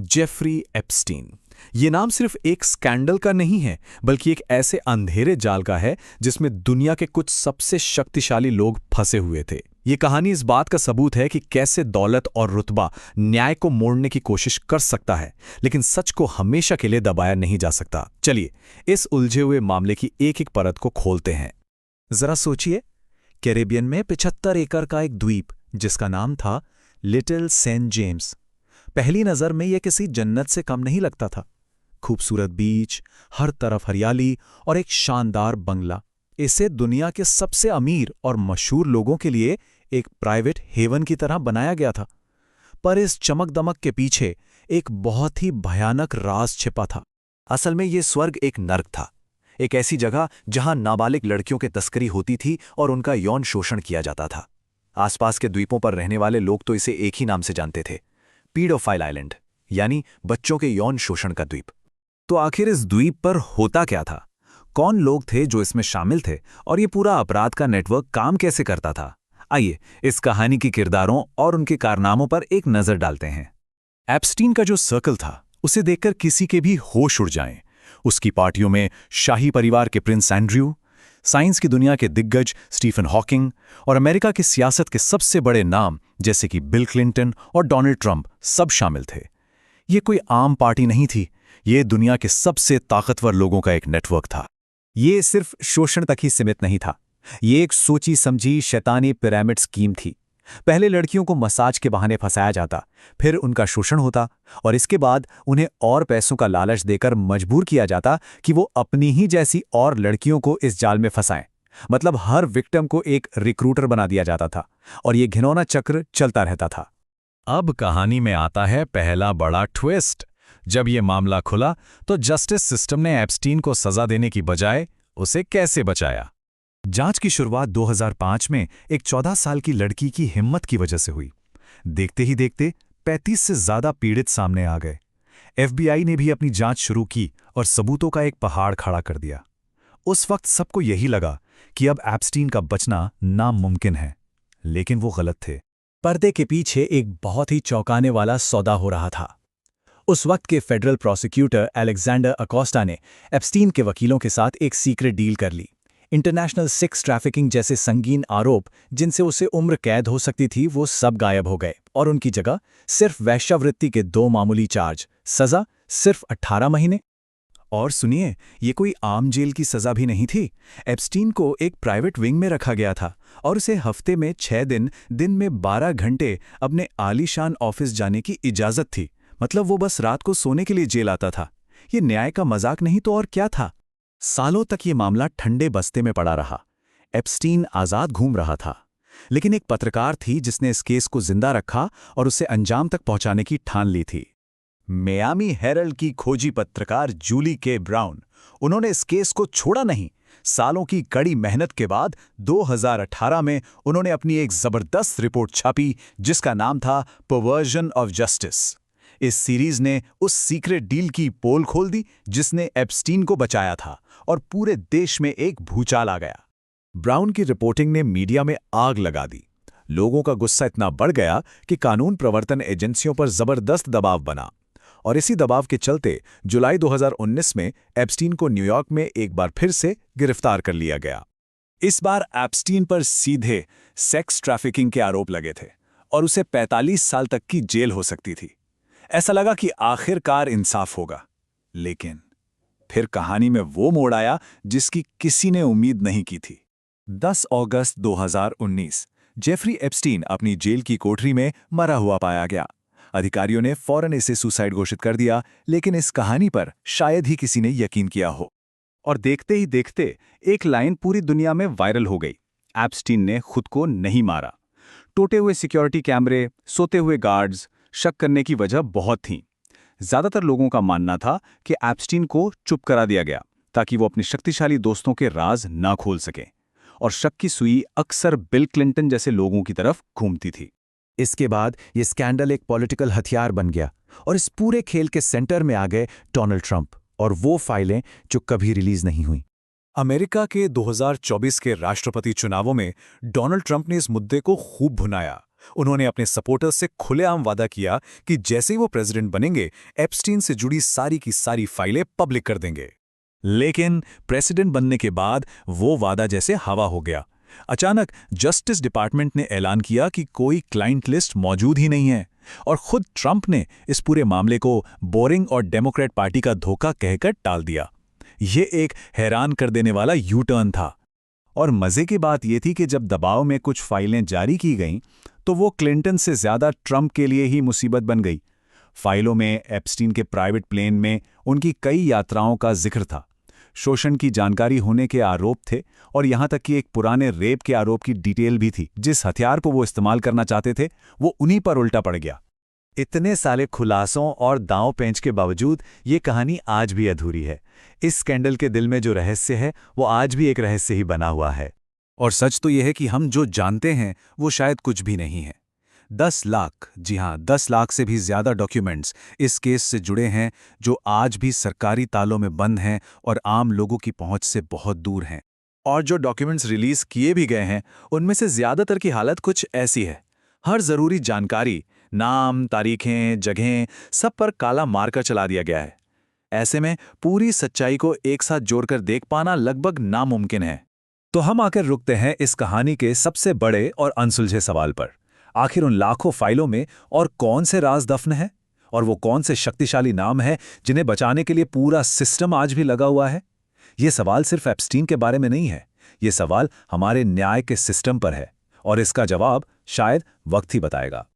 Jeffrey Epstein. ये नाम सिर्फ एक स्कैंडल का नहीं है, बल्कि एक ऐसे अंधेरे जाल का है जिसमें दुनिया के कुछ सबसे शक्तिशाली लोग फंसे हुए थे। ये कहानी इस बात का सबूत है कि कैसे दौलत और रुतबा न्याय को मोड़ने की कोशिश कर सकता है, लेकिन सच को हमेशा के लिए दबाया नहीं जा सकता। चलिए इस उलझे हुए मामले की एक एक परत को खोलते हैं। जरा सोचिए, कैरेबियन में 75 एकड़ का एक द्वीप जिसका नाम था लिटिल सेंट जेम्स। पहली नज़र में यह किसी जन्नत से कम नहीं लगता था। खूबसूरत बीच, हर तरफ हरियाली और एक शानदार बंगला। इसे दुनिया के सबसे अमीर और मशहूर लोगों के लिए एक प्राइवेट हेवन की तरह बनाया गया था। पर इस चमक दमक के पीछे एक बहुत ही भयानक राज छिपा था। असल में यह स्वर्ग एक नर्क था, एक ऐसी जगह जहां नाबालिग लड़कियों की तस्करी होती थी और उनका यौन शोषण किया जाता था। आसपास के द्वीपों पर रहने वाले लोग तो इसे एक ही नाम से जानते थे, पीडोफाइल आइलैंड, यानी बच्चों के यौन शोषण का द्वीप। तो आखिर इस द्वीप पर होता क्या था? कौन लोग थे जो इसमें शामिल थे, और ये पूरा अपराध का नेटवर्क काम कैसे करता था? आइए इस कहानी के किरदारों और उनके कारनामों पर एक नजर डालते हैं। एप्स्टीन का जो सर्कल था, उसे देखकर किसी के भी होश उड़ जाएं। उसकी पार्टियों में शाही परिवार के प्रिंस एंड्रयू, साइंस की दुनिया के दिग्गज स्टीफन हॉकिंग और अमेरिका की सियासत के सबसे बड़े नाम जैसे कि बिल क्लिंटन और डोनाल्ड ट्रंप सब शामिल थे। ये कोई आम पार्टी नहीं थी, ये दुनिया के सबसे ताकतवर लोगों का एक नेटवर्क था। ये सिर्फ शोषण तक ही सीमित नहीं था, ये एक सोची समझी शैतानी पिरामिड स्कीम थी। पहले लड़कियों को मसाज के बहाने फंसाया जाता, फिर उनका शोषण होता और इसके बाद उन्हें और पैसों का लालच देकर मजबूर किया जाता कि वो अपनी ही जैसी और लड़कियों को इस जाल में फंसाएं। मतलब हर विक्टिम को एक रिक्रूटर बना दिया जाता था और ये घिनौना चक्र चलता रहता था। अब कहानी में आता है पहला बड़ा ट्विस्ट। जब ये मामला खुला तो जस्टिस सिस्टम ने एप्स्टीन को सजा देने की बजाय उसे कैसे बचाया? जांच की शुरुआत 2005 में एक 14 साल की लड़की की हिम्मत की वजह से हुई। देखते ही देखते 35 से ज्यादा पीड़ित सामने आ गए। एफबीआई ने भी अपनी जांच शुरू की और सबूतों का एक पहाड़ खड़ा कर दिया। उस वक्त सबको यही लगा कि अब एप्स्टीन का बचना नामुमकिन है, लेकिन वो गलत थे। पर्दे के पीछे एक बहुत ही चौंकाने वाला सौदा हो रहा था। उस वक्त के फेडरल प्रोसिक्यूटर अलेक्जेंडर अकोस्टा ने एप्स्टीन के वकीलों के साथ एक सीक्रेट डील कर ली। इंटरनेशनल सेक्स ट्रैफिकिंग जैसे संगीन आरोप जिनसे उसे उम्र कैद हो सकती थी, वो सब गायब हो गए और उनकी जगह सिर्फ वेश्यावृत्ति के 2 मामूली चार्ज, सजा सिर्फ 18 महीने। और सुनिए, ये कोई आम जेल की सजा भी नहीं थी। एप्स्टीन को एक प्राइवेट विंग में रखा गया था और उसे हफ्ते में 6 दिन में 12 घंटे अपने आलीशान ऑफिस जाने की इजाजत थी। मतलब वो बस रात को सोने के लिए जेल आता था। ये न्याय का मजाक नहीं तो और क्या था? सालों तक ये मामला ठंडे बस्ते में पड़ा रहा। एप्स्टीन आजाद घूम रहा था, लेकिन एक पत्रकार थी जिसने इस केस को जिंदा रखा और उसे अंजाम तक पहुंचाने की ठान ली थी। मियामी हेरल्ड की खोजी पत्रकार जूली के ब्राउन। उन्होंने इस केस को छोड़ा नहीं। सालों की कड़ी मेहनत के बाद 2018 में उन्होंने अपनी एक जबरदस्त रिपोर्ट छापी जिसका नाम था परवर्जन ऑफ जस्टिस। इस सीरीज ने उस सीक्रेट डील की पोल खोल दी जिसने एप्स्टीन को बचाया था और पूरे देश में एक भूचाल आ गया। ब्राउन की रिपोर्टिंग ने मीडिया में आग लगा दी। लोगों का गुस्सा इतना बढ़ गया कि कानून प्रवर्तन एजेंसियों पर जबरदस्त दबाव बना और इसी दबाव के चलते जुलाई 2019 में एप्स्टीन को न्यूयॉर्क में एक बार फिर से गिरफ्तार कर लिया गया। इस बार एप्स्टीन पर सीधे सेक्स ट्रैफिकिंग के आरोप लगे थे और उसे 45 साल तक की जेल हो सकती थी। ऐसा लगा कि आखिरकार इंसाफ होगा, लेकिन फिर कहानी में वो मोड़ आया जिसकी किसी ने उम्मीद नहीं की थी। 10 अगस्त 2019 जेफरी एप्स्टीन अपनी जेल की कोठरी में मरा हुआ पाया गया। अधिकारियों ने फौरन इसे सुसाइड घोषित कर दिया, लेकिन इस कहानी पर शायद ही किसी ने यकीन किया हो। और देखते ही देखते एक लाइन पूरी दुनिया में वायरल हो गई। एप्स्टीन ने खुद को नहीं मारा। टूटे हुए सिक्योरिटी कैमरे, सोते हुए गार्ड्स, शक करने की वजह बहुत थीं। ज्यादातर लोगों का मानना था कि एप्स्टीन को चुप करा दिया गया ताकि वो अपने शक्तिशाली दोस्तों के राज ना खोल सके, और शक की सुई अक्सर बिल क्लिंटन जैसे लोगों की तरफ घूमती थी। इसके बाद ये स्कैंडल एक पॉलिटिकल हथियार बन गया और इस पूरे खेल के सेंटर में आ गए डोनाल्ड ट्रंप और वो फाइलें जो कभी रिलीज नहीं हुई। अमेरिका के 2024 के राष्ट्रपति चुनावों में डोनाल्ड ट्रंप ने इस मुद्दे को खूब भुनाया। उन्होंने अपने सपोर्टर्स से खुलेआम वादा किया कि जैसे ही वो प्रेसिडेंट बनेंगे, एप्स्टीन से जुड़ी सारी की सारी फाइलें पब्लिक कर देंगे। लेकिन प्रेसिडेंट बनने के बाद वो वादा जैसे हवा हो गया। अचानक जस्टिस डिपार्टमेंट ने ऐलान किया कि कोई क्लाइंट लिस्ट मौजूद ही नहीं है, और खुद ट्रंप ने इस पूरे मामले को बोरिंग और डेमोक्रेट पार्टी का धोखा कहकर टाल दिया। ये एक हैरान कर देने वाला यू टर्न था। और मजे की बात यह थी कि जब दबाव में कुछ फाइलें जारी की गईं, तो वो क्लिंटन से ज्यादा ट्रंप के लिए ही मुसीबत बन गई। फाइलों में एप्स्टीन के प्राइवेट प्लेन में उनकी कई यात्राओं का जिक्र था, शोषण की जानकारी होने के आरोप थे, और यहां तक कि एक पुराने रेप के आरोप की डिटेल भी थी। जिस हथियार को वो इस्तेमाल करना चाहते थे, वो उन्हीं पर उल्टा पड़ गया। इतने सारे खुलासों और दांव पेंच के बावजूद ये कहानी आज भी अधूरी है। इस स्कैंडल के दिल में जो रहस्य है, वो आज भी एक रहस्य ही बना हुआ है। और सच तो यह है कि हम जो जानते हैं वो शायद कुछ भी नहीं है। 10 लाख, जी हाँ, 10 लाख से भी ज्यादा डॉक्यूमेंट्स इस केस से जुड़े हैं, जो आज भी सरकारी तालों में बंद हैं और आम लोगों की पहुंच से बहुत दूर हैं। और जो डॉक्यूमेंट्स रिलीज किए भी गए हैं, उनमें से ज्यादातर की हालत कुछ ऐसी है। हर जरूरी जानकारी, नाम, तारीखें, जगहें, सब पर काला मार्कर चला दिया गया है। ऐसे में पूरी सच्चाई को एक साथ जोड़कर देख पाना लगभग नामुमकिन है। तो हम आकर रुकते हैं इस कहानी के सबसे बड़े और अनसुलझे सवाल पर। आखिर उन लाखों फाइलों में और कौन से राज दफन है, और वो कौन से शक्तिशाली नाम है जिन्हें बचाने के लिए पूरा सिस्टम आज भी लगा हुआ है? ये सवाल सिर्फ एप्स्टीन के बारे में नहीं है, ये सवाल हमारे न्याय के सिस्टम पर है, और इसका जवाब शायद वक्त ही बताएगा।